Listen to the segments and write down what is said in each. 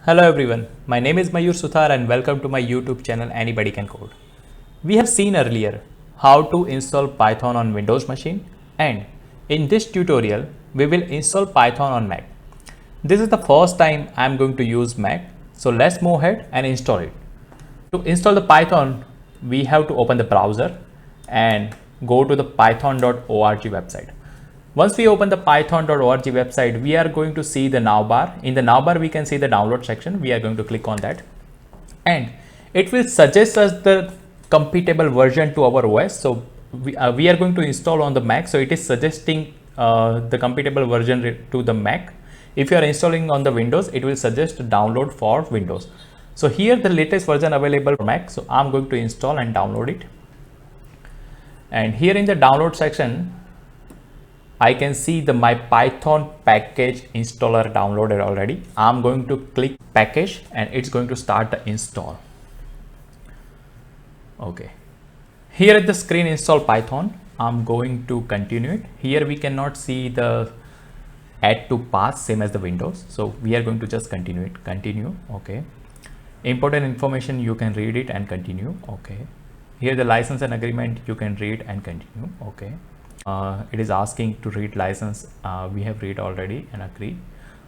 Hello everyone, my name is Mayur Suthar and welcome to my YouTube channel Anybody Can Code. We have seen earlier how to install Python on Windows machine, and in this tutorial we will install Python on Mac. This is the first time I am going to use Mac, so let's move ahead and install it. To install the Python, we have to open the browser and go to the python.org website. Once we open the python.org website, we are going to see the now bar. In the now bar, we can see the download section. We are going to click on that and it will suggest us the compatible version to our OS. So we are going to install on the Mac. So it is suggesting the compatible version to the Mac. If you are installing on the Windows, it will suggest download for Windows. So here the latest version available for Mac. So I'm going to install and download it. And here in the download section, I can see my Python package installer downloaded already. I'm going to click package and it's going to start the install. Okay. Here at the screen install Python, I'm going to continue it. Here we cannot see the add to path same as the Windows. So we are going to just continue it. Continue. Okay. Important information, you can read it and continue. Okay. Here the license and agreement, you can read and continue. Okay. It is asking to read license. We have read already and agree.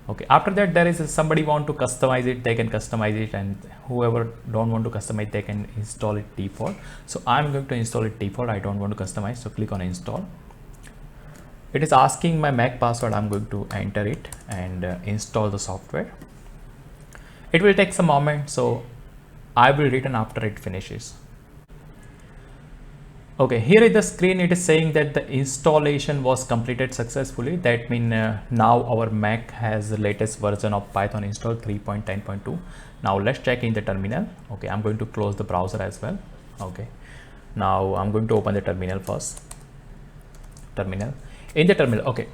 Okay. After that, there is somebody want to customize it, they can customize it, and whoever don't want to customize, they can install it default. So I'm going to install it default. I don't want to customize. So click on install. It is asking my Mac password. I'm going to enter it and install the software. It will take some moment. So I will return after it finishes. Okay, here in the screen it is saying that the installation was completed successfully. That means now our Mac has the latest version of Python installed 3.10.2. Now let's check in the terminal. Okay, I'm going to close the browser as well. Okay, now I'm going to open the terminal first. Terminal. In the terminal, okay,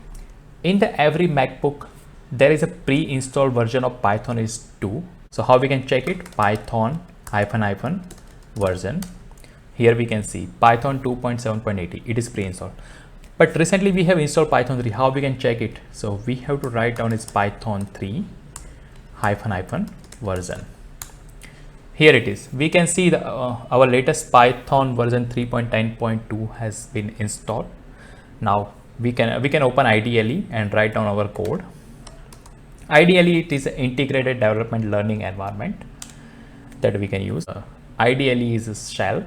in the every MacBook there is a pre-installed version of Python is 2. So how we can check it? Python -- version. Here we can see Python 2.7.80. It is pre-installed, but recently we have installed Python 3. How we can check it? So we have to write down is Python 3 -- version. Here it is. We can see the our latest Python version 3.10.2 has been installed. Now we can open IDLE and write down our code. IDLE, it is an integrated development learning environment that we can use. IDLE is a shell.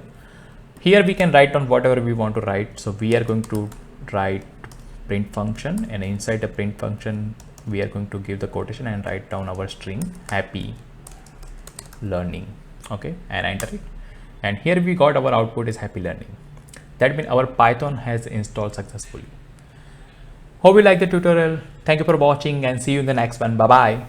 Here we can write down whatever we want to write. So we are going to write print function, and inside the print function we are going to give the quotation and write down our string happy learning. Okay, and enter it. And here we got our output is happy learning. That means our Python has installed successfully. Hope you like the tutorial. Thank you for watching and see you in the next one. Bye bye.